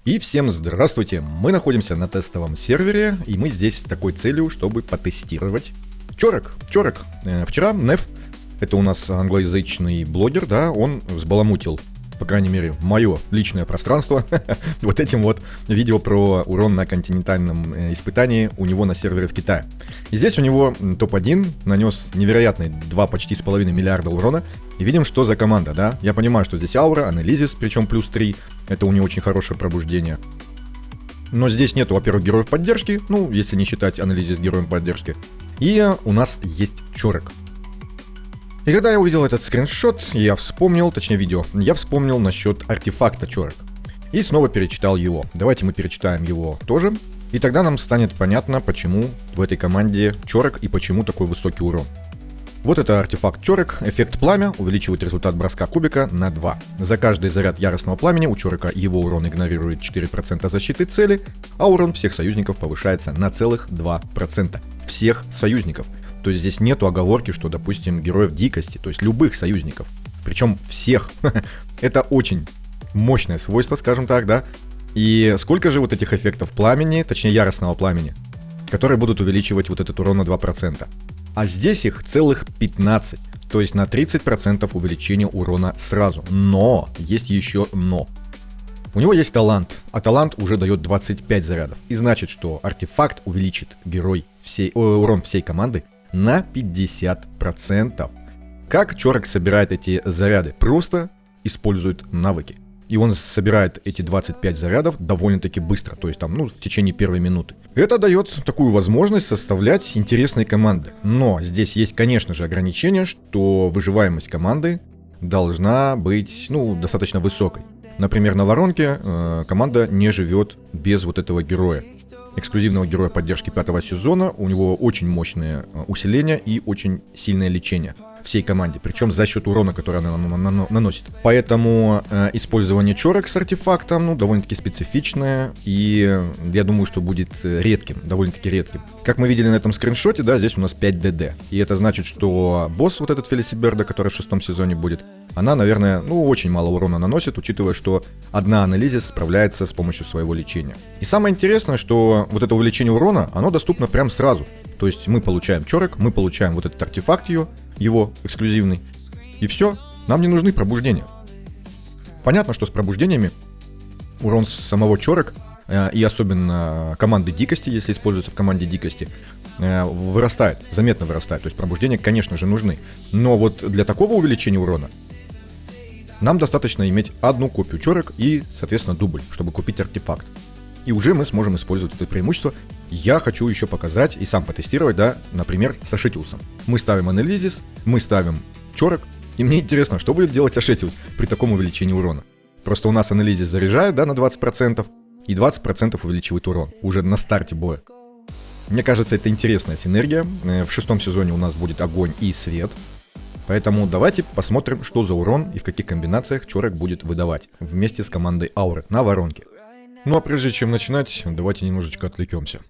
И всем здравствуйте! Мы находимся на тестовом сервере, и мы здесь с такой целью, чтобы потестировать Чорек. Вчера Неф, это у нас англоязычный блогер, да, он взбаламутил, по крайней мере, мое личное пространство вот этим вот видео про урон на континентальном испытании у него на сервере в Китае. И здесь у него топ-1 нанес невероятные почти 2,5 миллиарда урона. И видим, что за команда, да? Я понимаю, что здесь аура, анализис, причем плюс 3. Это у него очень хорошее пробуждение. Но здесь нету, во-первых, героев поддержки. Ну, если не считать анализис героем поддержки. И у нас есть Чорек. И когда я увидел этот скриншот, я вспомнил, точнее видео, я вспомнил насчет артефакта Чорек. И снова перечитал его. Давайте мы перечитаем его тоже. И тогда нам станет понятно, почему в этой команде Чорек и почему такой высокий урон. Вот это артефакт Чорек, эффект пламя, увеличивает результат броска кубика на 2. За каждый заряд яростного пламени у Чорека его урон игнорирует 4% защиты цели, а урон всех союзников повышается на целых 2%. Всех союзников. То есть здесь нету оговорки, что, допустим, героев дикости, то есть любых союзников. Причем всех. Это очень мощное свойство, скажем так, да. И сколько же вот этих эффектов пламени, точнее яростного пламени, которые будут увеличивать вот этот урон на 2%. А здесь их целых 15, то есть на 30% увеличения урона сразу. Но, есть еще но. У него есть талант, а талант уже дает 25 зарядов. И значит, что артефакт увеличит урон всей команды на 50%. Как Чорек собирает эти заряды? Просто использует навыки. И он собирает эти 25 зарядов довольно-таки быстро, то есть там, в течение первой минуты. Это дает такую возможность составлять интересные команды. Но здесь есть, конечно же, ограничение, что выживаемость команды должна быть, достаточно высокой. Например, на воронке команда не живет без вот этого героя. Эксклюзивного героя поддержки 5-го сезона. У него очень мощное усиление и очень сильное лечение всей команде, причем за счет урона, который она наносит. Поэтому использование Чорек с артефактом довольно-таки специфичное, и я думаю, что будет довольно-таки редким. Как мы видели на этом скриншоте, да, здесь у нас 5 ДД, и это значит, что босс вот этот Фелисиберда, который в 6-м сезоне будет, она, наверное, очень мало урона наносит, учитывая, что одна анализис справляется с помощью своего лечения. И самое интересное, что вот это увеличение урона, оно доступно прям сразу. То есть мы получаем Чорек, мы получаем вот этот артефакт его эксклюзивный, и все, нам не нужны пробуждения. Понятно, что с пробуждениями урон самого Чорек, и особенно команды дикости, если используется в команде дикости, вырастает, заметно вырастает. То есть пробуждения, конечно же, нужны. Но вот для такого увеличения урона нам достаточно иметь одну копию Чорек и, соответственно, дубль, чтобы купить артефакт. И уже мы сможем использовать это преимущество. Я хочу еще показать и сам потестировать, да, например, с Ашетиусом. Мы ставим анализис, мы ставим Чорек, и мне интересно, что будет делать Ашетиус при таком увеличении урона. Просто у нас анализис заряжает, да, на 20%, и 20% увеличивает урон уже на старте боя. Мне кажется, это интересная синергия. В 6-м сезоне у нас будет огонь и свет. Поэтому давайте посмотрим, что за урон и в каких комбинациях Чорек будет выдавать вместе с командой Ауры на воронке. Ну а прежде чем начинать, давайте немножечко отвлекемся.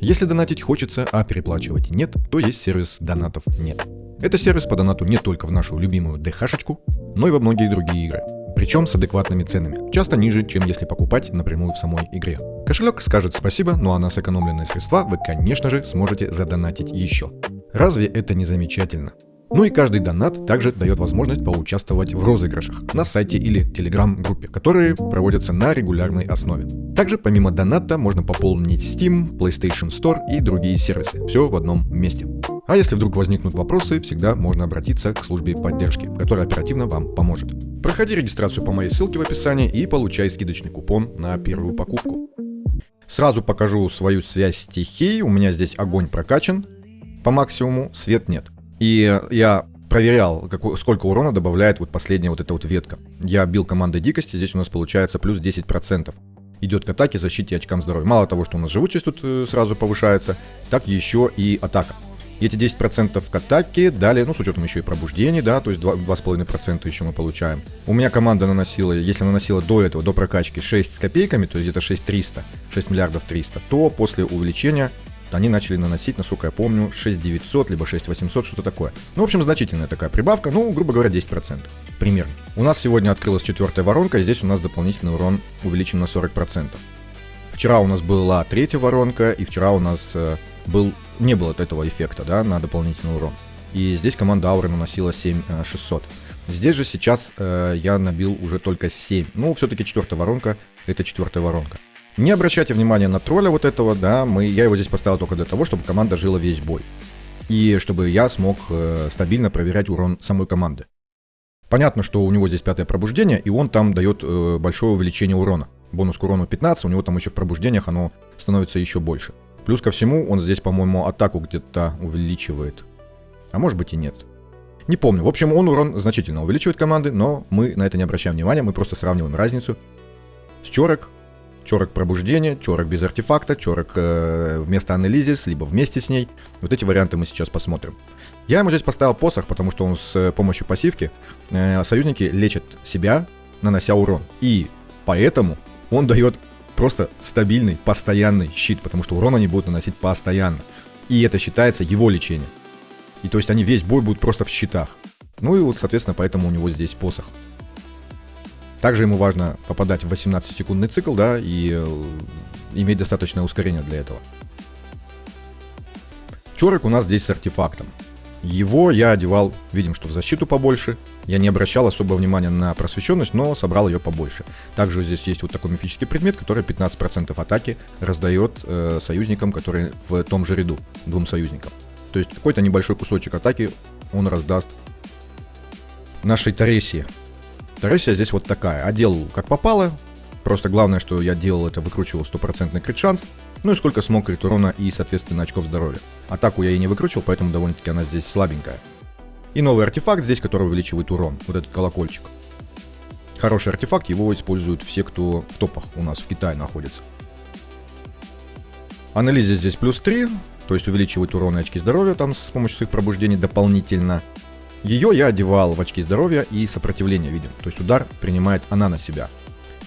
Если донатить хочется, а переплачивать нет, то есть сервис донатов нет. Это сервис по донату не только в нашу любимую ДХшечку, но и во многие другие игры. Причем с адекватными ценами, часто ниже, чем если покупать напрямую в самой игре. Кошелек скажет спасибо, ну а на сэкономленные средства вы, конечно же, сможете задонатить еще. Разве это не замечательно? Ну и каждый донат также дает возможность поучаствовать в розыгрышах на сайте или телеграм-группе, которые проводятся на регулярной основе. Также помимо доната можно пополнить Steam, PlayStation Store и другие сервисы. Все в одном месте. А если вдруг возникнут вопросы, всегда можно обратиться к службе поддержки, которая оперативно вам поможет. Проходи регистрацию по моей ссылке в описании и получай скидочный купон на первую покупку. Сразу покажу свою связь стихий. У меня здесь огонь прокачан по максимуму, свет нет. И я проверял, сколько урона добавляет вот последняя вот эта вот ветка. Я бил командой дикости, здесь у нас получается плюс 10%. Идет к атаке, защите и очкам здоровья. Мало того, что у нас живучесть тут сразу повышается, так еще и атака. И эти 10% к атаке дали, с учетом еще и пробуждений, да, то есть 2,5% еще мы получаем. У меня команда наносила, если наносила до этого, до прокачки 6 с копейками, то есть где-то 6 миллиардов 300, то после увеличения они начали наносить, насколько я помню, 6900, либо 6800, что-то такое. Ну, в общем, значительная такая прибавка, ну, грубо говоря, 10%. Примерно. У нас сегодня открылась 4-я воронка, и здесь у нас дополнительный урон увеличен на 40%. Вчера у нас была 3-я воронка, и вчера у нас не было этого эффекта, да, на дополнительный урон. И здесь команда ауры наносила 7600. Здесь же сейчас я набил уже только 7. Ну, все-таки 4-я воронка, это 4-я воронка. Не обращайте внимания на тролля вот этого, да, я его здесь поставил только для того, чтобы команда жила весь бой. И чтобы я смог стабильно проверять урон самой команды. Понятно, что у него здесь 5-е пробуждение, и он там дает большое увеличение урона. Бонус к урону 15, у него там еще в пробуждениях оно становится еще больше. Плюс ко всему, он здесь, по-моему, атаку где-то увеличивает. А может быть и нет. Не помню. В общем, он урон значительно увеличивает команды, но мы на это не обращаем внимания, мы просто сравниваем разницу с Чорок. Чорок пробуждение, Чорок без артефакта, Чорок вместо анализис, либо вместе с ней. Вот эти варианты мы сейчас посмотрим. Я ему здесь поставил посох, потому что он с помощью пассивки союзники лечат себя, нанося урон. И поэтому он дает просто стабильный, постоянный щит, потому что урон они будут наносить постоянно. И это считается его лечение. И то есть они весь бой будут просто в щитах. Ну и вот, соответственно, поэтому у него здесь посох. Также ему важно попадать в 18-секундный цикл, да, и иметь достаточное ускорение для этого. Чорок у нас здесь с артефактом. Его я одевал, видим, что в защиту побольше. Я не обращал особого внимания на просвещенность, но собрал ее побольше. Также здесь есть вот такой мифический предмет, который 15% атаки раздает союзникам, которые в том же ряду, двум союзникам. То есть какой-то небольшой кусочек атаки он раздаст нашей Таресии. Таресия здесь вот такая. Одел как попало. Просто главное, что я делал, это выкручивал 100% крит шанс. Ну и сколько смог крит урона и, соответственно, очков здоровья. Атаку я и не выкручивал, поэтому довольно-таки она здесь слабенькая. И новый артефакт здесь, который увеличивает урон. Вот этот колокольчик. Хороший артефакт, его используют все, кто в топах у нас в Китае находится. Анализия здесь плюс 3. То есть увеличивает урон и очки здоровья там с помощью своих пробуждений дополнительно. Ее я одевал в очки здоровья и сопротивление, видим. То есть удар принимает она на себя.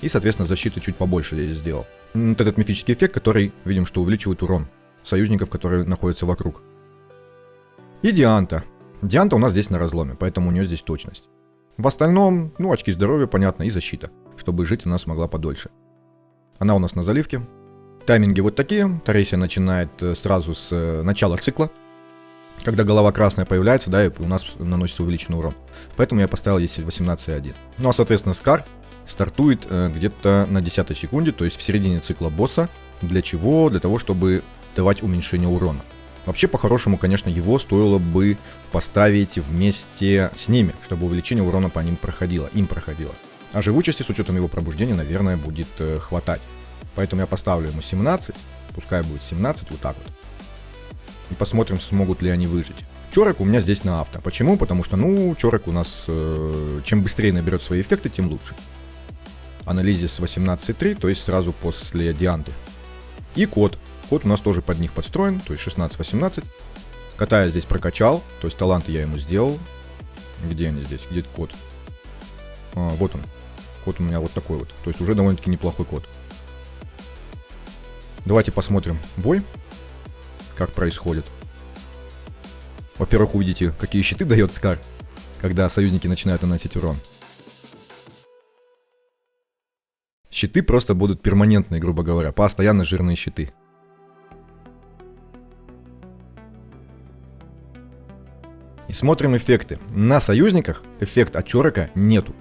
И, соответственно, защиты чуть побольше здесь сделал. Вот этот мифический эффект, который, видим, что увеличивает урон союзников, которые находятся вокруг. И Дианта. Дианта у нас здесь на разломе, поэтому у нее здесь точность. В остальном, ну, очки здоровья, понятно, и защита, чтобы жить она смогла подольше. Она у нас на заливке. Тайминги вот такие. Таресия начинает сразу с начала цикла. Когда голова красная появляется, да, и у нас наносится увеличенный урон. Поэтому я поставил здесь 18,1. Ну, а, соответственно, Скар стартует где-то на 10 секунде, то есть в середине цикла босса. Для чего? Для того, чтобы давать уменьшение урона. Вообще, по-хорошему, конечно, его стоило бы поставить вместе с ними, чтобы увеличение урона по ним проходило, А живучести с учетом его пробуждения, наверное, будет хватать. Поэтому я поставлю ему 17, пускай будет 17, вот так вот. И посмотрим, смогут ли они выжить. Чорок у меня здесь на авто. Почему? Потому что, ну, Чорок у нас, чем быстрее наберет свои эффекты, тем лучше. Анализис 18.3, то есть сразу после Дианты. И код. Код у нас тоже под них подстроен, то есть 16-18. Кота я здесь прокачал, то есть таланты я ему сделал. Где они здесь? Где код? Вот он. Код у меня вот такой вот. То есть уже довольно-таки неплохой код. Давайте посмотрим бой, как происходит. Во-первых, увидите, какие щиты дает Скар, когда союзники начинают наносить урон. Щиты просто будут перманентные, грубо говоря, постоянно жирные щиты. И смотрим эффекты. На союзниках эффект от Чорока нету.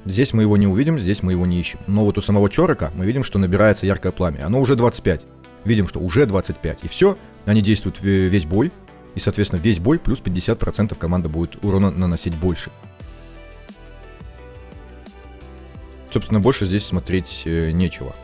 Здесь мы его не увидим, здесь мы его не ищем. Но вот у самого Чорока мы видим, что набирается яркое пламя. Оно уже 25. Видим, что уже 25. И все, они действуют весь бой. И, соответственно, весь бой плюс 50% команда будет урона наносить больше. Собственно, больше здесь смотреть нечего.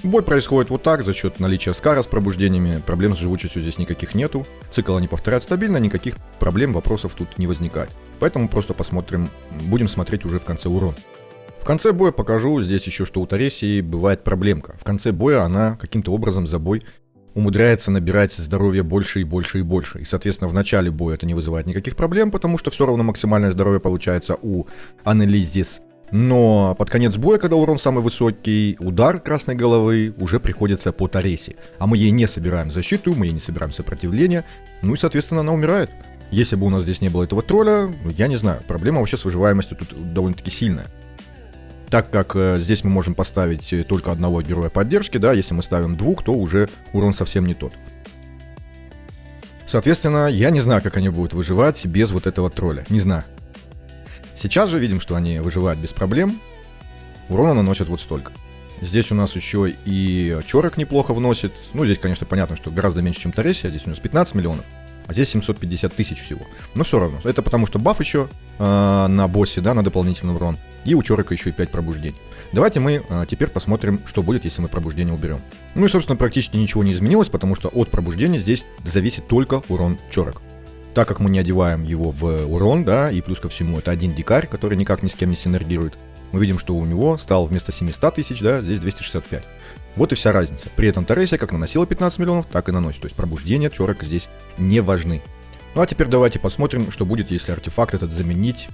Бой происходит вот так, за счет наличия Скара с пробуждениями, проблем с живучестью здесь никаких нету. Цикл они повторяют стабильно, никаких проблем, вопросов тут не возникает. Поэтому просто посмотрим, будем смотреть уже в конце урон. В конце боя покажу здесь еще, что у Таресии бывает проблемка. В конце боя она каким-то образом за бой умудряется набирать здоровье больше и больше и больше. И, соответственно, в начале боя это не вызывает никаких проблем, потому что все равно максимальное здоровье получается у Анализис Но под конец боя, когда урон самый высокий, удар красной головы уже приходится по Таресе. А мы ей не собираем защиту, мы ей не собираем сопротивление, ну и, соответственно, она умирает. Если бы у нас здесь не было этого тролля, я не знаю, проблема вообще с выживаемостью тут довольно-таки сильная. Так как здесь мы можем поставить только одного героя поддержки, да, если мы ставим двух, то уже урон совсем не тот. Соответственно, я не знаю, как они будут выживать без вот этого тролля, не знаю. Сейчас же видим, что они выживают без проблем, урона наносят вот столько. Здесь у нас еще и Чорок неплохо вносит, ну здесь, конечно, понятно, что гораздо меньше, чем Таресия, здесь у нас 15 миллионов. А здесь 750 тысяч всего. Но все равно. Это потому, что баф еще на боссе, да, на дополнительный урон. И у Чорика еще и 5 пробуждений. Давайте мы теперь посмотрим, что будет, если мы пробуждение уберем. Ну и, собственно, практически ничего не изменилось, потому что от пробуждения здесь зависит только урон Чорок. Так как мы не одеваем его в урон, да, и плюс ко всему это один дикарь, который никак ни с кем не синергирует, мы видим, что у него стал вместо 700 тысяч, да, здесь 265. Вот и вся разница. При этом Таресия как наносила 15 миллионов, так и наносит. То есть пробуждения Чорок здесь не важны. Ну а теперь давайте посмотрим, что будет, если артефакт этот заменить,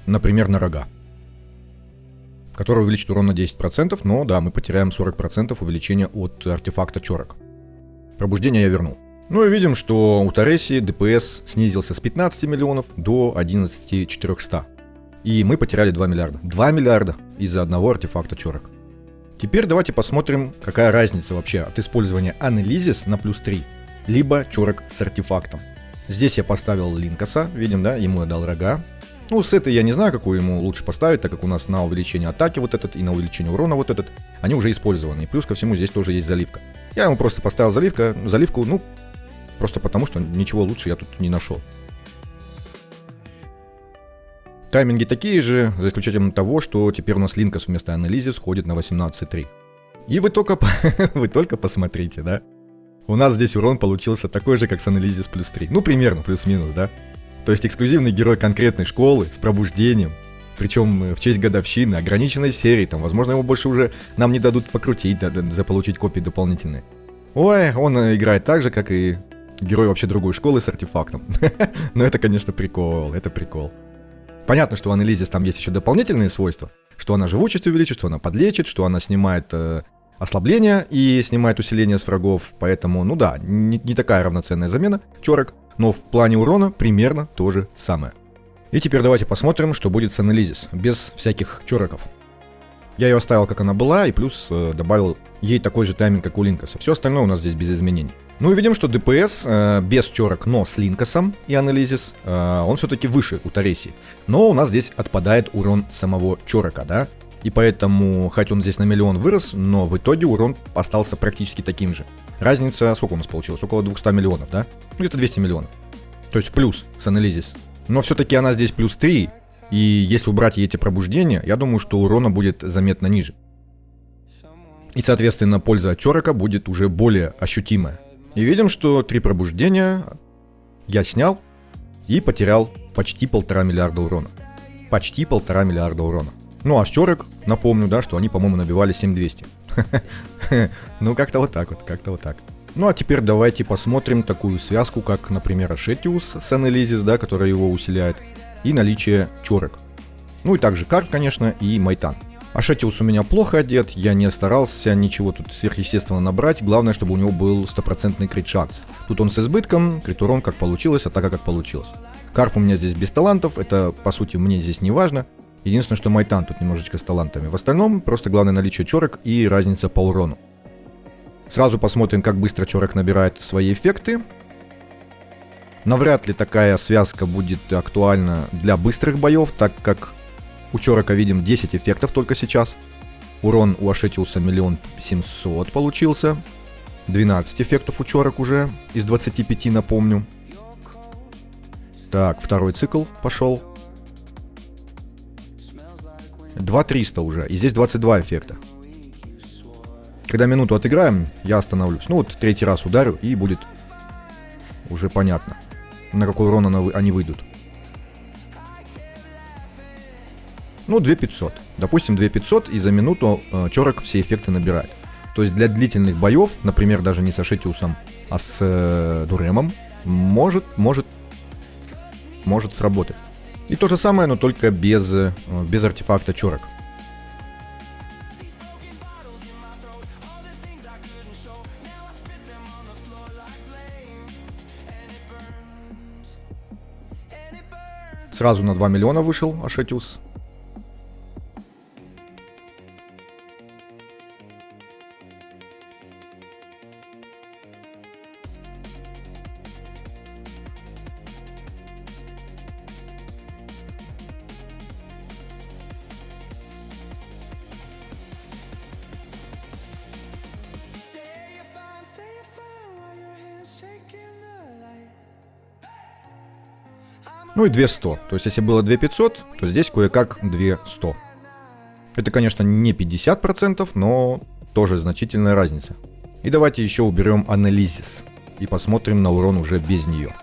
например, на рога, который увеличит урон на 10%, но да, мы потеряем 40% увеличения от артефакта Чорок. Пробуждение я вернул. Ну и видим, что у Таресии ДПС снизился с 15 миллионов до 11 400. И мы потеряли 2 миллиарда. 2 миллиарда из-за одного артефакта Чорок. Теперь давайте посмотрим, какая разница вообще от использования Анализис на плюс 3, либо Чорок с артефактом. Здесь я поставил Линкаса, видим, да, ему я дал рога. Ну, с этой я не знаю, какую ему лучше поставить, так как у нас на увеличение атаки вот этот и на увеличение урона вот этот, они уже использованы. И плюс ко всему здесь тоже есть заливка. Я ему просто поставил заливку, ну, просто потому что ничего лучше я тут не нашел. Тайминги такие же, за исключением того, что теперь у нас Линкас вместо Анализис ходит на 18,3. И вы только посмотрите, да? У нас здесь урон получился такой же, как с Анализис плюс 3. Ну, примерно, плюс-минус, да? То есть эксклюзивный герой конкретной школы с пробуждением, причем в честь годовщины, ограниченной серии, там, возможно, его больше уже нам не дадут покрутить, заполучить копии дополнительные. Ой, он играет так же, как и герой вообще другой школы с артефактом. Но это, конечно, прикол, это прикол. Понятно, что у Анализис там есть еще дополнительные свойства, что она живучесть увеличит, что она подлечит, что она снимает ослабление и снимает усиление с врагов, поэтому, ну да, не такая равноценная замена Чорок, но в плане урона примерно то же самое. И теперь давайте посмотрим, что будет с Анализис, без всяких Чороков. Я ее оставил, как она была, и плюс добавил ей такой же тайминг, как у Линкаса. Все остальное у нас здесь без изменений. Ну и видим, что ДПС без Чорок, но с Линкасом и Анализис, он все-таки выше у Таресии. Но у нас здесь отпадает урон самого Чорока, да? И поэтому, хоть он здесь на миллион вырос, но в итоге урон остался практически таким же. Разница, сколько у нас получилось? Около 200 миллионов, да? Ну где-то 200 миллионов. То есть в плюс с Анализис. Но все-таки она здесь плюс 3. И если убрать ей эти пробуждения, я думаю, что урона будет заметно ниже. И, соответственно, польза от Чорока будет уже более ощутимая. И видим, что 3 пробуждения я снял и потерял почти 1,5 миллиарда урона. Почти 1,5 миллиарда урона. Ну а с Чорок, напомню, да, что они, по-моему, набивали 7200. Ну как-то вот так вот, как-то вот так. Ну а теперь давайте посмотрим такую связку, как, например, Ашетиус с Анализис, да, которая его усиляет, и наличие Чорок. Ну и также Карф, конечно, и Майтан. Ашетиус у меня плохо одет, я не старался ничего тут сверхъестественного набрать, главное, чтобы у него был 100% крит шанс. Тут он с избытком, крит урон как получилось, атака как получилось. Карф у меня здесь без талантов, это по сути мне здесь не важно. Единственное, что Майтан тут немножечко с талантами. В остальном просто главное наличие Чорок и разница по урону. Сразу посмотрим, как быстро Чорок набирает свои эффекты. Навряд ли такая связка будет актуальна для быстрых боев, так как у Чорока видим 10 эффектов только сейчас. Урон у Ашетиуса 1 700 000 получился. 12 эффектов у Чорок уже из 25, напомню. Так, второй цикл пошел. 2300 уже, и здесь 22 эффекта. Когда минуту отыграем, я остановлюсь. Ну вот третий раз ударю, и будет уже понятно, на какой урон они выйдут. Ну, 2500. Допустим, 2500, и за минуту Чорок все эффекты набирает. То есть для длительных боев, например, даже не с Ашетиусом, а с Дуремом, может сработать. И то же самое, но только без артефакта Чорок. Сразу на 2 миллиона вышел Ашетиус. Ну и 200. То есть, если было 2500, то здесь кое-как 200. Это, конечно, не 50%, но тоже значительная разница. И давайте еще уберем анализис и посмотрим на урон уже без нее.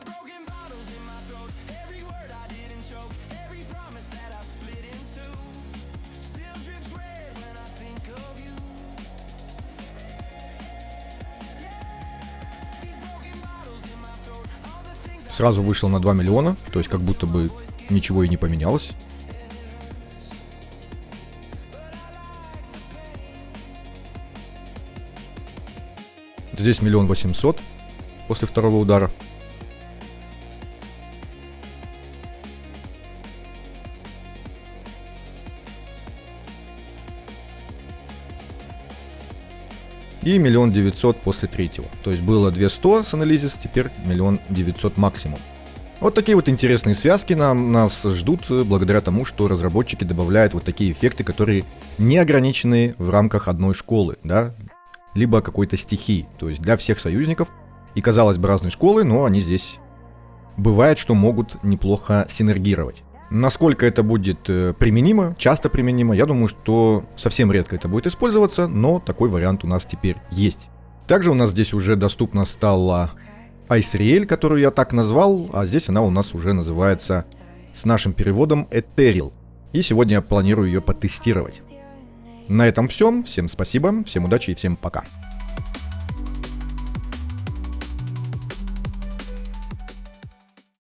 Сразу вышел на 2 миллиона, то есть как будто бы ничего и не поменялось. Здесь 1 800 000 после второго удара. И 1 900 000 после третьего. То есть было 200 с анализис, теперь 1 900 000 максимум. Вот такие вот интересные связки нас ждут благодаря тому, что разработчики добавляют вот такие эффекты, которые не ограничены в рамках одной школы, да, либо какой-то стихии. То есть для всех союзников. И казалось бы разные школы, но они здесь бывает, что могут неплохо синергировать. Насколько это будет применимо, часто применимо, я думаю, что совсем редко это будет использоваться, но такой вариант у нас теперь есть. Также у нас здесь уже доступна стала Айсриэль, которую я так назвал, а здесь она у нас уже называется с нашим переводом Этерил. И сегодня я планирую ее потестировать. На этом все. Всем спасибо, всем удачи и всем пока.